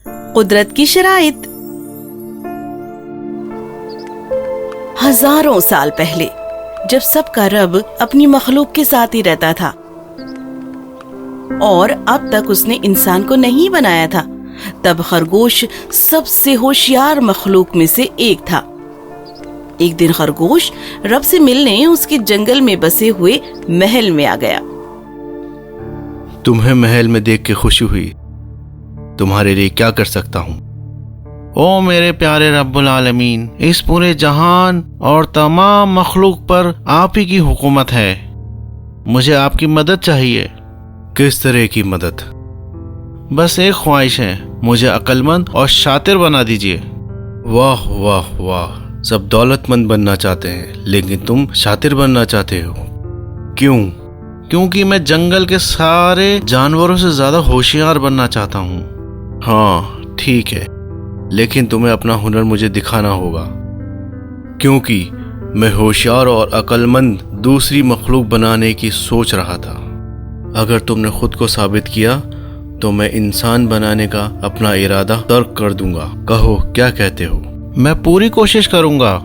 قدرت کی شرائط۔ ہزاروں سال پہلے جب سب کا رب اپنی مخلوق کے ساتھ ہی رہتا تھا اور اب تک اس نے انسان کو نہیں بنایا تھا، تب خرگوش سب سے ہوشیار مخلوق میں سے ایک تھا۔ ایک دن خرگوش رب سے ملنے اس کے جنگل میں بسے ہوئے محل میں آ گیا۔ تمہیں محل میں دیکھ کے خوشی ہوئی، تمہارے لیے کیا کر سکتا ہوں؟ او میرے پیارے رب العالمین، اس پورے جہان اور تمام مخلوق پر آپ ہی کی حکومت ہے، مجھے آپ کی مدد چاہیے۔ کس طرح کی مدد؟ بس ایک خواہش ہے، مجھے عقل مند اور شاطر بنا دیجیے۔ واہ واہ واہ، سب دولت مند بننا چاہتے ہیں لیکن تم شاطر بننا چاہتے ہو، کیوں؟ کیونکہ میں جنگل کے سارے جانوروں سے زیادہ ہوشیار بننا چاہتا ہوں۔ ہاں ٹھیک ہے، لیکن تمہیں اپنا ہنر مجھے دکھانا ہوگا، کیونکہ میں ہوشیار اور عقل مند دوسری مخلوق بنانے کی سوچ رہا تھا۔ اگر تم نے خود کو ثابت کیا تو میں انسان بنانے کا اپنا ارادہ ترک کر دوں گا۔ کہو کیا کہتے ہو؟ میں پوری کوشش کروں گا۔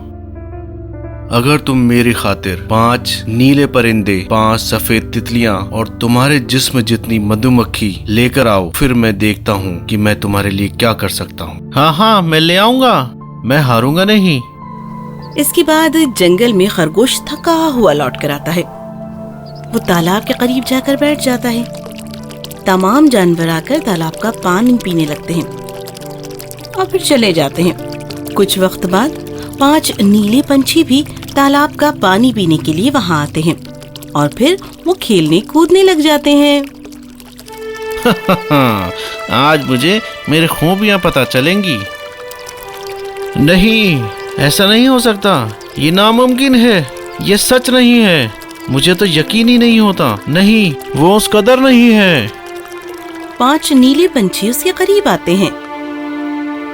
اگر تم میری خاطر 5 نیلے پرندے، 5 سفید تتلیاں اور تمہارے جسم جتنی مدھو مکھی لے کر آؤ، پھر میں دیکھتا ہوں کہ میں تمہارے لیے کیا کر سکتا ہوں۔ ہاں میں لے آؤں گا، میں ہاروں گا نہیں۔ اس کے بعد جنگل میں خرگوش تھکا ہوا لوٹ کر آتا ہے۔ وہ تالاب کے قریب جا کر بیٹھ جاتا ہے۔ تمام جانور آ کر تالاب کا پانی پینے لگتے ہیں اور پھر چلے جاتے ہیں۔ کچھ وقت بعد 5 نیلے پنچھی بھی تالاب کا پانی پینے کے لیے وہاں آتے ہیں اور پھر وہ کھیلنے کودنے لگ جاتے ہیں۔ آج مجھے میری خوبیاں پتہ چلیں گی۔ نہیں، ایسا نہیں ہو سکتا، یہ ناممکن ہے، یہ سچ نہیں ہے، مجھے تو یقین ہی نہیں ہوتا۔ نہیں، وہ اس قدر نہیں ہے۔ 5 نیلے پنچھی اس کے قریب آتے ہیں۔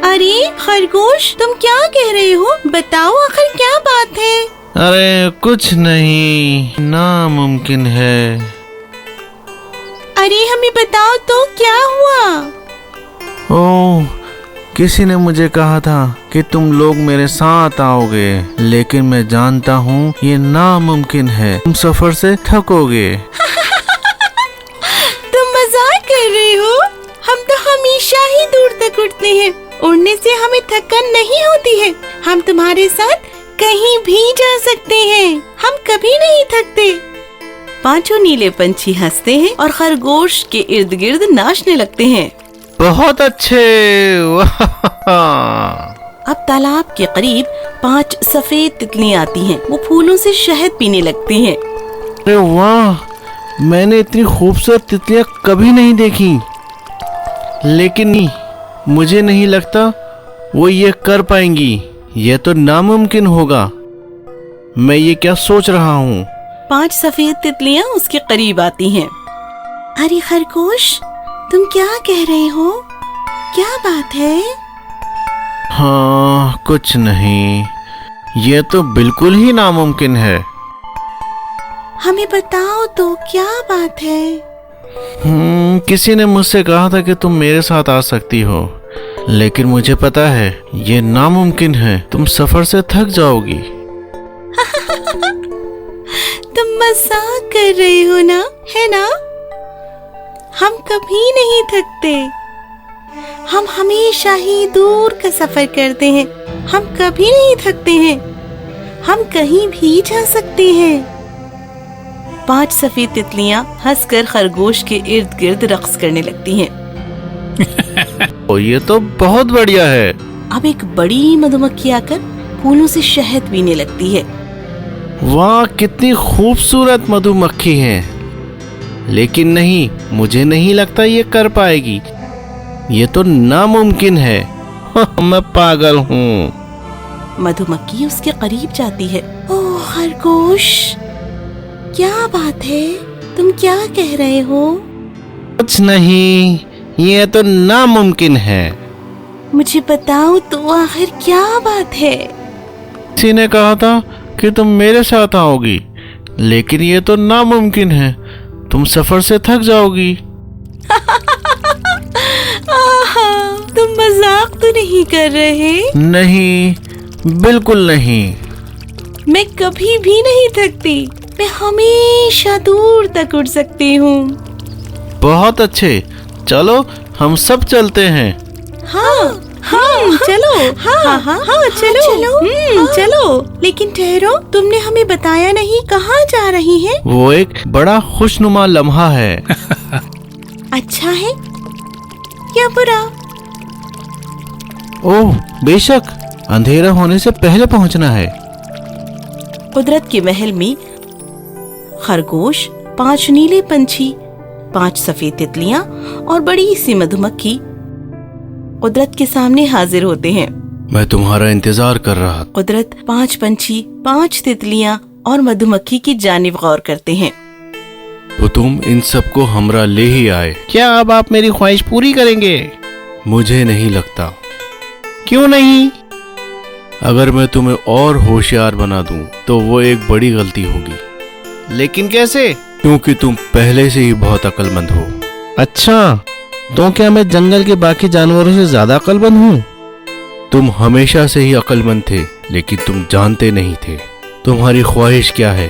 ارے خرگوش، تم کیا کہہ رہے ہو؟ بتاؤ آخر کیا بات ہے؟ ارے کچھ نہیں، ناممکن ہے۔ ارے ہمیں بتاؤ تو کیا ہوا؟ اوہ، کسی نے مجھے کہا تھا کہ تم لوگ میرے ساتھ آؤ گے، لیکن میں جانتا ہوں یہ ناممکن ہے، تم سفر سے تھکو گے۔ تم مذاق کر رہے ہو؟ ہم تو ہمیشہ ہی دور تک اڑتے ہیں، اڑنے سے ہمیں تھکن نہیں ہوتی ہے، ہم تمہارے ساتھ کہیں بھی جا سکتے ہیں، ہم کبھی نہیں تھکتے۔ 5 نیلے پنچھی ہنستے ہیں اور خرگوش کے ارد گرد ناچنے لگتے ہیں۔ بہت اچھے۔ اب تالاب کے قریب 5 سفید تتلیاں آتی ہیں، وہ پھولوں سے شہد پینے لگتی ہیں۔ ارے واہ، میں نے اتنی خوبصورت تتلیاں کبھی نہیں دیکھی، لیکن مجھے نہیں لگتا وہ یہ کر پائیں گی، یہ تو ناممکن ہوگا۔ میں یہ کیا سوچ رہا ہوں؟ 5 سفید تتلیاں اس کے قریب آتی ہیں۔ ارے خرگوش، تم کیا کہہ رہے ہو؟ کیا بات ہے؟ ہاں کچھ نہیں، یہ تو بالکل ہی ناممکن ہے۔ ہمیں بتاؤ تو کیا بات ہے؟ کسی نے مجھ سے کہا تھا کہ تم میرے ساتھ آ سکتی ہو، لیکن مجھے پتا ہے یہ ناممکن ہے، تم سفر سے تھک جاؤ گی۔ تم مذاق کر رہے ہو نا، ہے نا؟ ہم کبھی نہیں تھکتے، ہم ہمیشہ ہی دور کا سفر کرتے ہیں، ہم کبھی نہیں تھکتے ہیں، ہم کہیں بھی جا سکتے ہیں۔ 5 سفید تتلیاں ہنس کر خرگوش کے ارد گرد رقص کرنے لگتی ہیں۔ یہ تو بہت بڑھیا ہے۔ اب ایک بڑی مدھو مکھی آ کر پھولوں سے شہد پینے لگتی ہے۔ واہ، کتنی خوبصورت مدھو مکھی ہے، لیکن نہیں، مجھے نہیں لگتا یہ کر پائے گی، یہ تو ناممکن ہے۔ میں پاگل ہوں۔ مدھو مکھی اس کے قریب جاتی ہے۔ اوہ خرگوش، کیا بات ہے؟ تم کیا کہہ رہے ہو؟ کچھ نہیں، یہ تو ناممکن ہے۔ مجھے بتاؤ تو آخر کیا بات ہے؟ کسی نے کہا تھا کہ تم میرے ساتھ آؤ گی، لیکن یہ تو ناممکن ہے، تم سفر سے تھک جاؤ گی۔ تم تم مذاق تو نہیں کر رہے؟ نہیں، بالکل نہیں۔ میں کبھی بھی نہیں تھکتی، میں ہمیشہ دور تک اڑ سکتی ہوں۔ بہت اچھے، چلو ہم سب چلتے ہیں۔ ہاں ہاں چلو، ہاں ہاں چلو چلو۔ لیکن ٹھہرو، تم نے ہمیں بتایا نہیں کہاں جا رہی ہیں؟ وہ ایک بڑا خوشنما لمحہ ہے۔ اچھا ہے یا برا؟ اوہ بے شک، اندھیرا ہونے سے پہلے پہنچنا ہے۔ قدرت کے محل میں خرگوش، 5 نیلے پنچھی، 5 سفید تتلیاں اور بڑی سی مدھو مکھی قدرت کے سامنے حاضر ہوتے ہیں۔ میں تمہارا انتظار کر رہا تھا۔ قدرت 5 پنچھی، 5 تتلیاں اور مدھو مکھی کی جانب غور کرتے ہیں۔ تو تم ان سب کو ہمراہ لے ہی آئے، کیا اب آپ میری خواہش پوری کریں گے؟ مجھے نہیں لگتا۔ کیوں نہیں؟ اگر میں تمہیں اور ہوشیار بنا دوں تو وہ ایک بڑی غلطی ہوگی۔ لیکن کیسے؟ کیونکہ تم پہلے سے ہی بہت عقل مند ہو۔ اچھا، تو کیا میں جنگل کے باقی جانوروں سے زیادہ عقل مند ہوں؟ تم ہمیشہ سے ہی عقل مند تھے، لیکن تم جانتے نہیں تھے تمہاری خواہش کیا ہے۔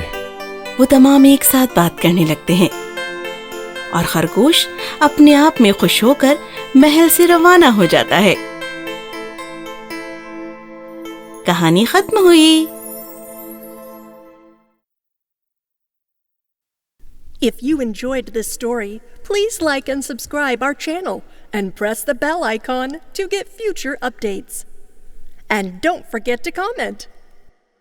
وہ تمام ایک ساتھ بات کرنے لگتے ہیں اور خرگوش اپنے آپ میں خوش ہو کر محل سے روانہ ہو جاتا ہے۔ کہانی ختم ہوئی۔ If you enjoyed this story, please like and subscribe our channel and press the bell icon to get future updates. And don't forget to comment.